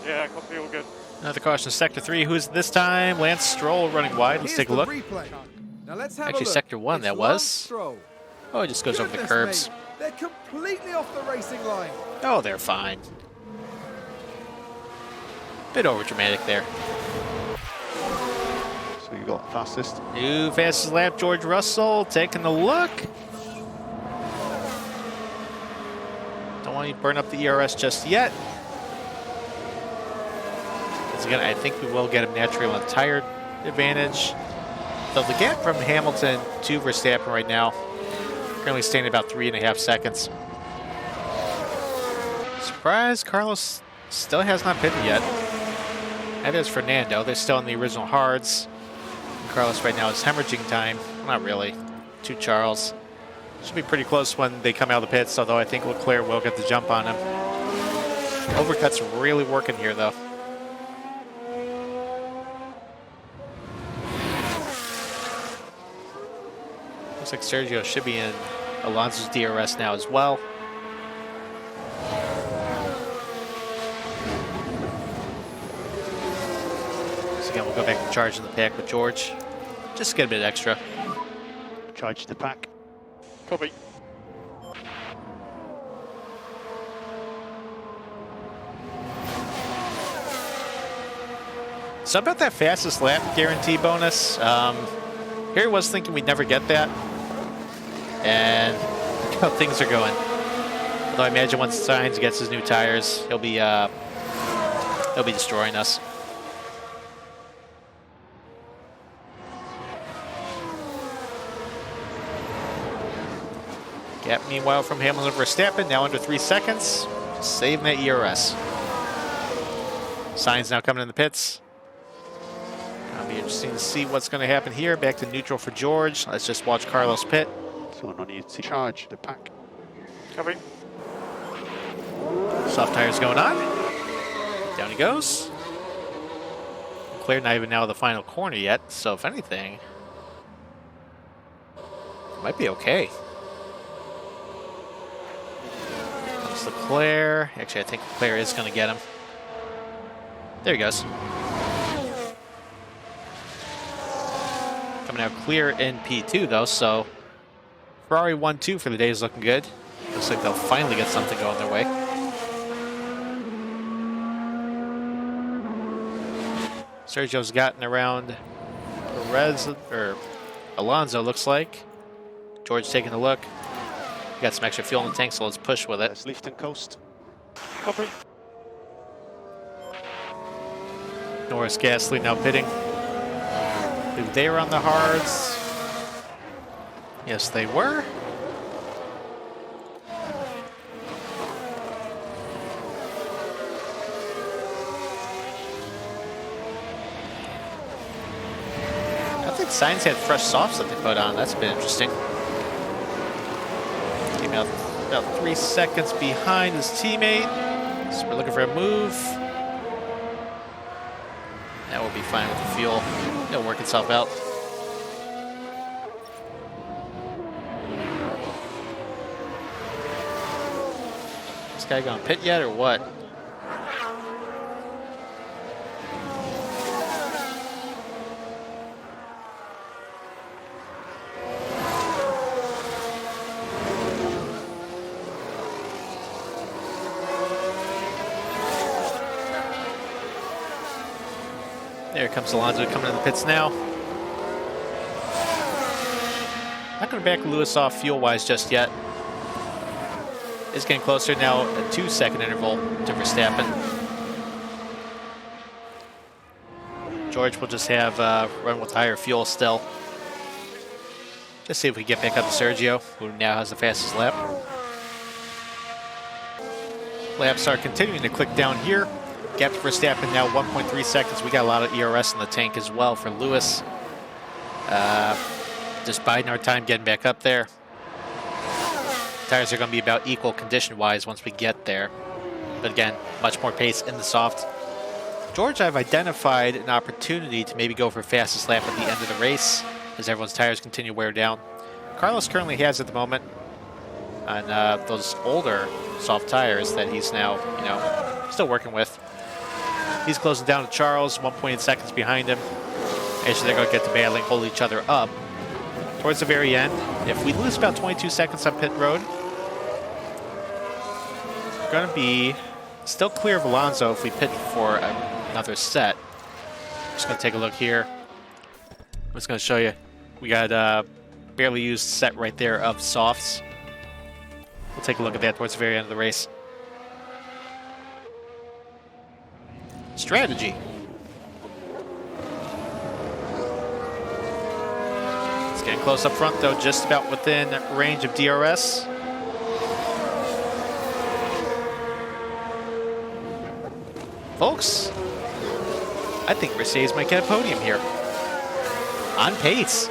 Yeah, copy, all good. Another caution, Sector 3. Who's this time? Lance Stroll running wide. Let's take a look. Now let's have Actually, a look. Sector 1, It's that Lance was. Stroll. Oh, it just goes over the Goodness curbs. me, they're completely off the racing line. Oh, they're fine. Bit over dramatic there. So you got fastest. New fastest lap, George Russell taking a look. Don't want to burn up the ERS just yet. Because again, I think we will get him naturally on tire advantage. So the gap from Hamilton to Verstappen right now, currently standing about 3.5 seconds. Surprise, Carlos still has not pitted yet. That is Fernando. They're still in the original hards. And Carlos right now is hemorrhaging time. Not really. To Charles. Should be pretty close when they come out of the pits, although I think Leclerc will get the jump on him. Overcut's really working here, though. Looks like Sergio should be in Alonso's DRS now as well. So again, we'll go back to charging the pack with George. Just to get a bit extra. Charge the pack. Copy. So about that fastest lap guarantee bonus, here I was thinking we'd never get that. And look how things are going. Although I imagine once Sainz gets his new tires, he'll be They'll be destroying us. Gap, meanwhile, from Hamilton to Verstappen, now under 3 seconds. Saving that ERS. Sainz now coming in the pits. It'll be interesting to see what's going to happen here. Back to neutral for George. Let's just watch Carlos pit. So I need to charge the pack. Copy. Soft tires going on. Down he goes. Leclerc not even now the final corner yet, so if anything, it might be okay. Comes Leclerc. Actually, I think Leclerc is going to get him. There he goes. Coming out clear in P2 though, so Ferrari 1-2 for the day is looking good. Looks like they'll finally get something going their way. Sergio's gotten around Perez, or Alonso looks like. George taking a look. Got some extra fuel in the tank, so let's push with it. Let's lift and coast. Copy. Norris Gasly now pitting. They were on the hards. Yes, they were. I think Sainz had fresh softs that they put on. That's been interesting. Came out about 3 seconds behind his teammate. So we're looking for a move. That will be fine with the fuel. It'll work itself out. This guy going pit yet or what? There comes Alonso coming in the pits now. Not going to back Lewis off fuel-wise just yet. It's getting closer now, a 2-second interval to Verstappen. George will just have run with higher fuel still. Just see if we get back up to Sergio, who now has the fastest lap. Laps are continuing to click down here. Gap to Verstappen now 1.3 seconds. We got a lot of ERS in the tank as well for Lewis. Just biding our time getting back up there. Tires are going to be about equal condition-wise once we get there. But again, much more pace in the soft. George, I've identified an opportunity to maybe go for fastest lap at the end of the race as everyone's tires continue to wear down. Carlos currently has at the moment on those older soft tires that he's now, still working with. He's closing down to Charles, 1.8 seconds behind him. Actually, they're going to get to battling, hold each other up. Towards the very end, if we lose about 22 seconds on pit road, we're going to be still clear of Alonso if we pit for another set. Just going to take a look here. I'm just going to show you. We got a barely used set right there of softs. We'll take a look at that towards the very end of the race. Strategy. It's getting close up front though, just about within range of DRS. Folks, I think Mercedes might get a podium here. On pace.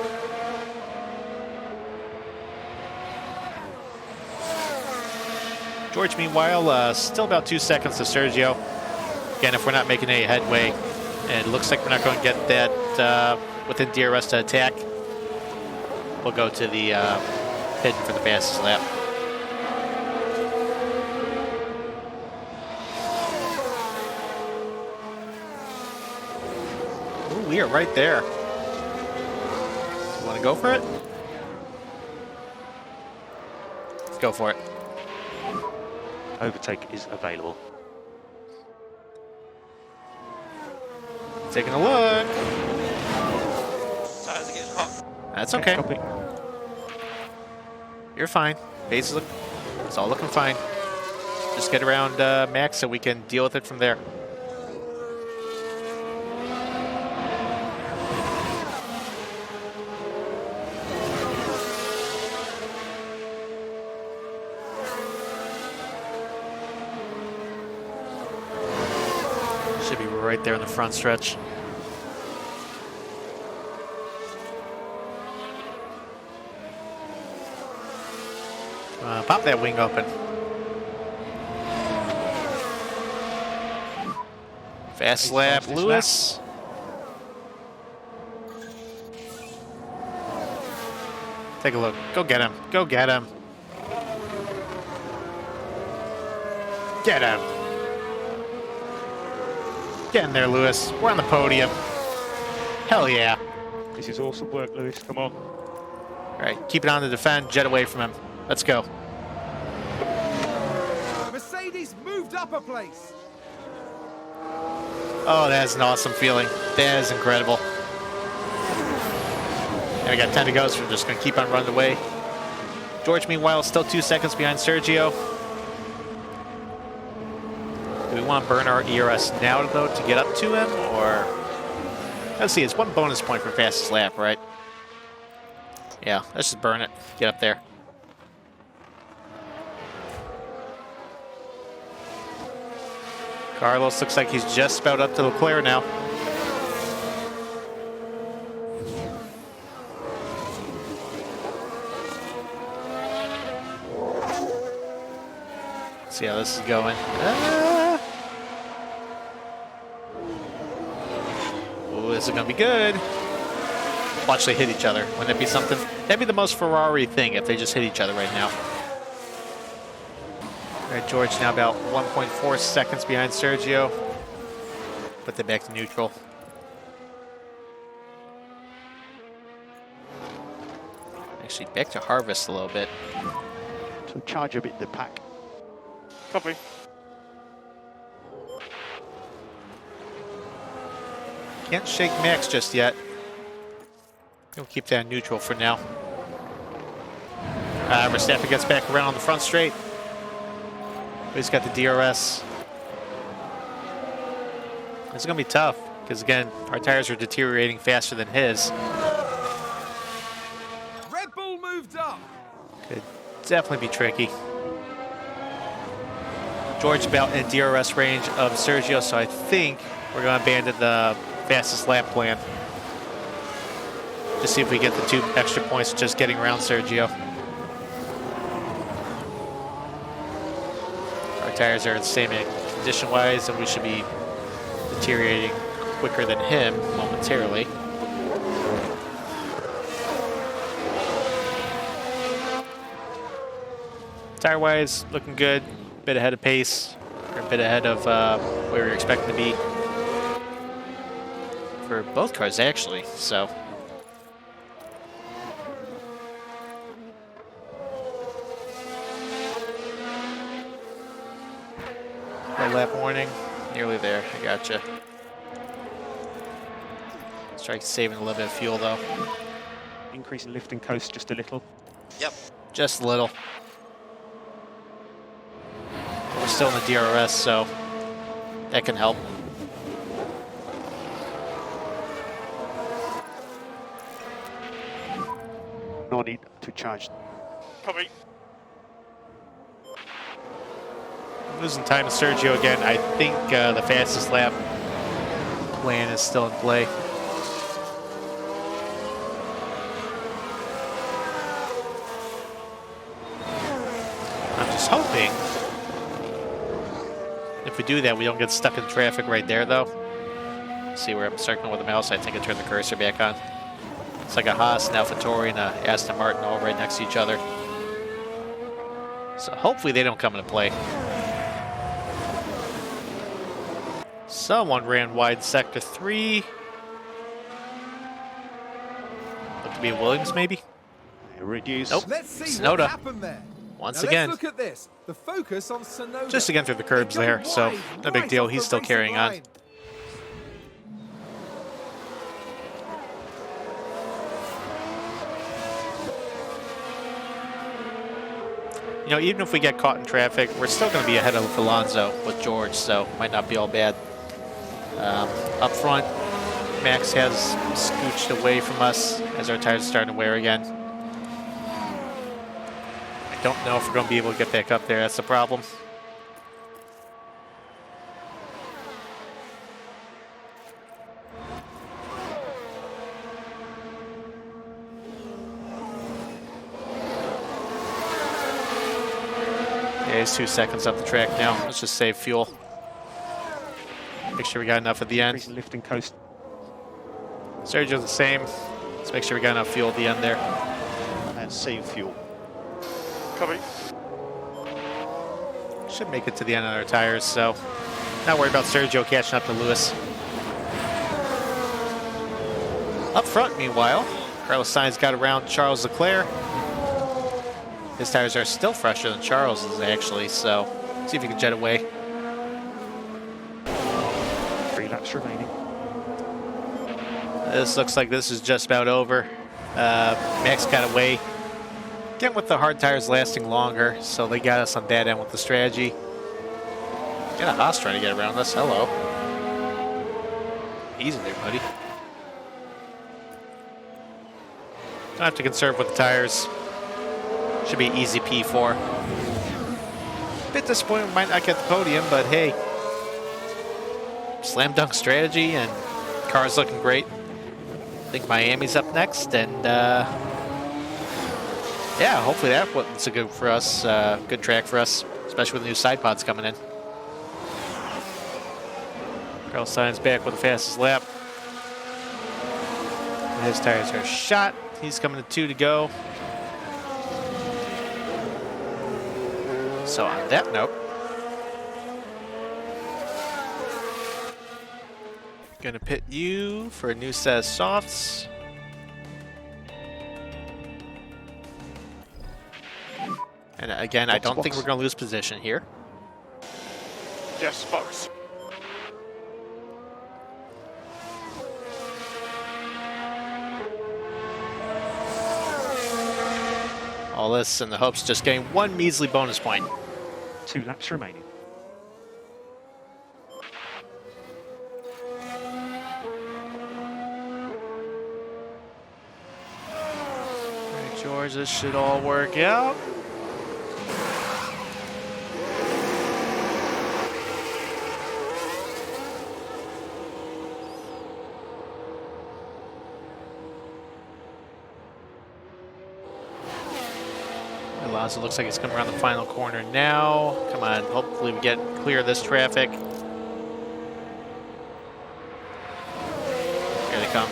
George, meanwhile, still about 2 seconds to Sergio. Again, if we're not making any headway, and it looks like we're not going to get that within DRS to attack, we'll go to the pit for the fastest lap. Ooh, we are right there. You want to go for it? Let's go for it. Overtake is available. Taking a look. Tires are getting hot. That's okay. Copy. You're fine. Bases look, it's all looking fine. Just get around Max so we can deal with it from there. right there in the front stretch. Pop that wing open. Fast lap, fastest Lewis. Take a look. Go get him. Go get him. Get him. Get in there, Lewis. We're on the podium. Hell yeah. This is awesome work, Lewis. Come on. All right, keep it on the defend. Jet away from him. Let's go. Mercedes moved up a place. Oh, that is an awesome feeling. That is incredible. And we got 10 to go, so we're just going to keep on running away. George, meanwhile, still 2 seconds behind Sergio. Do we want to burn our ERS now, though, to get up to him, or... Let's see, it's 1 bonus point for fastest lap, right? Yeah, let's just burn it. Get up there. Carlos looks like he's just about up to Leclerc now. Let's see how this is going. Oh, this is going to be good. Watch they hit each other. Wouldn't that be something? That'd be the most Ferrari thing if they just hit each other right now. All right, George now about 1.4 seconds behind Sergio. Put that back to neutral. Actually, back to harvest a little bit. So charge a bit the pack. Copy. Can't shake Max just yet. We'll keep that neutral for now. Verstappen gets back around on the front straight. He's got the DRS. It's going to be tough because, again, our tires are deteriorating faster than his. Red Bull moved up. Could definitely be tricky. George about in DRS range of Sergio, so I think we're going to abandon the fastest lap plan. Just see if we get the 2 extra points just getting around Sergio. Our tires are the same condition-wise, and we should be deteriorating quicker than him momentarily. Tire-wise, looking good. A bit ahead of pace, or a bit ahead of where we were expecting to be for both cars, actually. So. Low lap warning. Nearly there. I gotcha. Let's try saving a little bit of fuel, though. Increase in lift and coast just a little. Yep. Just a little. We're still in the DRS, so that can help. No need to charge. Copy. Losing time to Sergio again. I think the fastest lap plan is still in play. I'm just hoping if we do that, we don't get stuck in traffic right there, though. See where I'm circling with the mouse? I think I turned the cursor back on. It's like a Haas, an AlphaTauri, and a Aston Martin all right next to each other. So hopefully they don't come into play. Someone ran wide sector 3. Looked to be a Williams, maybe? Reduce. Nope. Let's see Sonoda. what happened there. Once Now again. let's look at this. The focus on Sonoda. Just again through the curbs there, so no big deal. He's still carrying on. You know, even if we get caught in traffic, we're still going to be ahead of Alonso with George, so might not be all bad. Up front, Max has scooched away from us as our tires are starting to wear again. I don't know if we're going to be able to get back up there. That's the problem. Okay, he's 2 seconds up the track now. Let's just save fuel. Make sure we got enough at the end. Lifting coast. Sergio's the same. Let's make sure we got enough fuel at the end there. And save fuel. Copy. Should make it to the end of our tires, so not worried about Sergio catching up to Lewis. Up front, meanwhile, Carlos Sainz got around Charles Leclerc. His tires are still fresher than Charles's, actually, so see if he can jet away. 3 laps remaining. This looks like this is just about over. Max got away. Again, with the hard tires lasting longer, so they got us on that end with the strategy. Got a Haas trying to get around us. Hello. Easy there, buddy. Don't have to conserve with the tires. Should be easy P4. Bit disappointed we might not get the podium, but hey. Slam dunk strategy and car's looking great. I think Miami's up next, and yeah, hopefully that's a good for us, good track for us, especially with the new side pods coming in. Carlos Sainz back with the fastest lap. His tires are shot. He's coming to 2 to go. So on that note, gonna pit you for a new set of softs. And again, I don't think we're gonna lose position here. Yes, box. All this in the hopes of just getting 1 measly bonus point. 2 laps remaining. Alright, George, this should all work out. Alonso looks like he's coming around the final corner now. Come on, hopefully we get clear of this traffic. Here they come.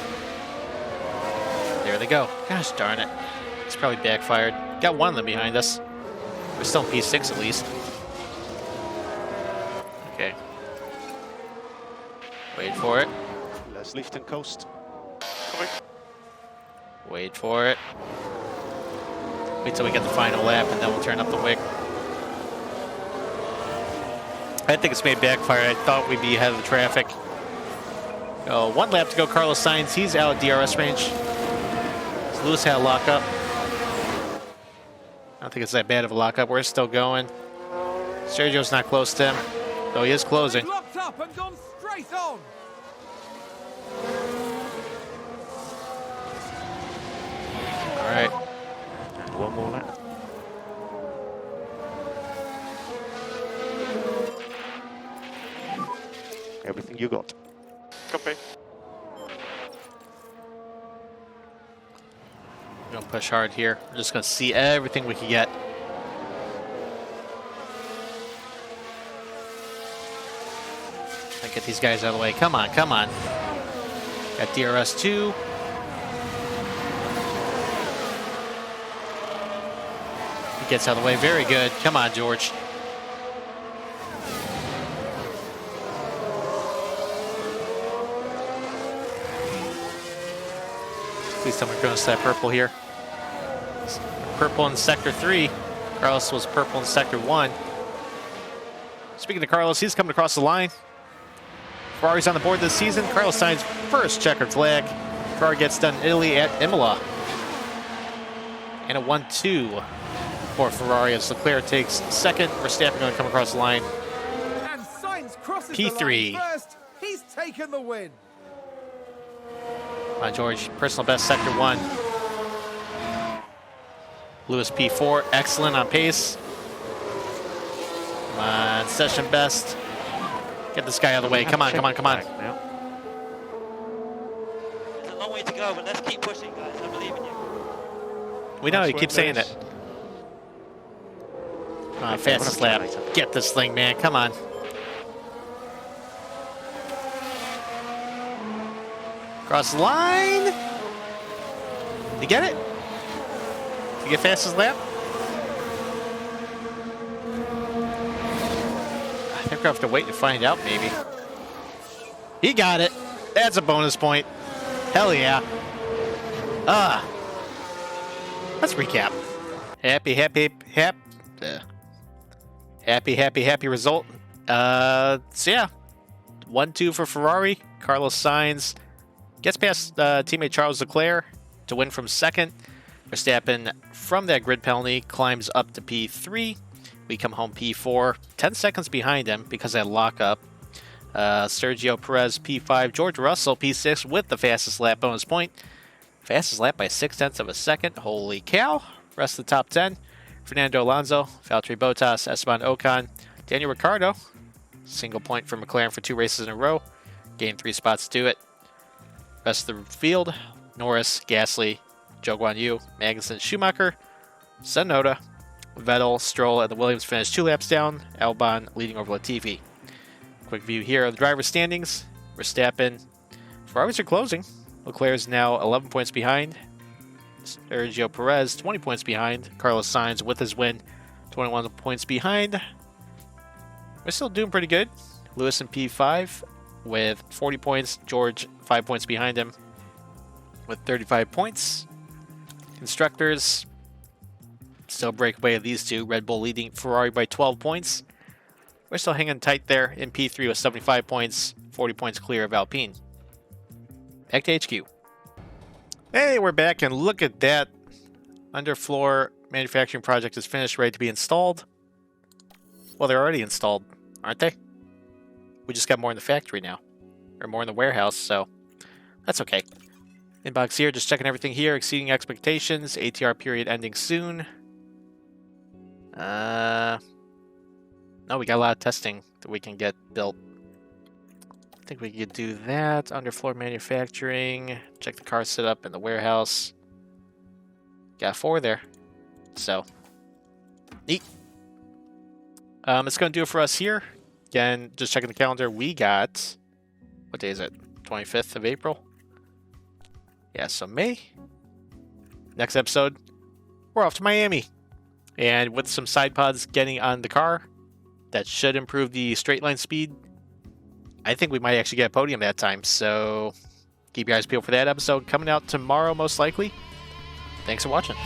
There they go. Gosh darn it. It's probably backfired. Got one of them behind us. We're still in P6 at least. Okay. Wait for it. Let's lift and coast. Copy. Wait for it. Wait till we get the final lap and then we'll turn up the wick. I think it's made backfire. I thought we'd be ahead of the traffic. Oh, 1 lap to go. Carlos Sainz, he's out of DRS range. So Lewis had a lockup. I don't think it's that bad of a lockup. We're still going. Sergio's not close to him, though he is closing. Locked up and gone straight on. All right. And 1 more lap. Everything you got. Copy. We're gonna push hard here. We're just gonna see everything we can get. And get these guys out of the way. Come on, come on. Got DRS 2. He gets out of the way. Very good. Come on, George. Please tell me we're going to set purple here. Purple in sector 3. Carlos was purple in sector 1. Speaking of Carlos, he's coming across the line. Ferrari's on the board this season. Carlos Sainz first checkered flag. Ferrari gets done in Italy at Imola. And a 1-2 for Ferrari as Leclerc takes second. Verstappen going to come across the line. And Sainz crosses P3. the line first. He's taken the win. Come on, George. Personal best, sector 1. Lewis P4. Excellent on pace. Come on, session best. Get this guy out of the way. Come on, come on, come on. Now. There's a long way to go, but let's keep pushing, guys. I believe in you. We know, Nice you work, keep saying Lewis. that. Fastest lap. Get this thing, man. Come on. Cross the line. You get it? You get fastest lap? I think we'll have to wait to find out, maybe. He got it. That's a bonus point. Hell yeah. Let's recap. Happy result. So yeah. 1-2 for Ferrari. Carlos Sainz gets past teammate Charles Leclerc to win from second. Verstappen, from that grid penalty, climbs up to P3. We come home P4, 10 seconds behind him because of that lockup. Sergio Perez, P5. George Russell, P6 with the fastest lap bonus point. Fastest lap by 0.6 of a second. Holy cow. Rest of the top 10. Fernando Alonso, Valtteri Bottas, Esteban Ocon, Daniel Ricciardo. Single point for McLaren for 2 races in a row. Gained 3 spots to do it. Rest of the field, Norris, Gasly, Zhou Guanyu, Magnussen, Schumacher, Tsunoda, Vettel, Stroll, and the Williams finished 2 laps down. Albon leading over Latifi. Quick view here of the driver's standings. Verstappen, Ferraris are closing. Leclerc is now 11 points behind. Sergio Perez, 20 points behind. Carlos Sainz, with his win, 21 points behind. We're still doing pretty good. Lewis in P5 with 40 points. George, 5 points behind him with 35 points. Constructors still break away of these two. Red Bull leading Ferrari by 12 points. We're still hanging tight there in P3 with 75 points, 40 points clear of Alpine. Back to HQ. Hey, we're back, and look at that. Underfloor Manufacturing project is finished, ready to be installed. Well, they're already installed, aren't they? We just got more in the factory now. Or more in the warehouse, so that's okay. Inbox here, just checking everything here. Exceeding expectations. ATR period ending soon. No, we got a lot of testing that we can get built. I think we could do that. Underfloor manufacturing. Check the car setup in the warehouse. Got 4 there. So, neat. It's going to do it for us here. Again, just checking the calendar. We got, what day is it? 25th of April? Yeah, so May. Next episode, we're off to Miami. And with some side pods getting on the car, that should improve the straight line speed. I think we might actually get a podium that time. So keep your eyes peeled for that episode coming out tomorrow, most likely. Thanks for watching.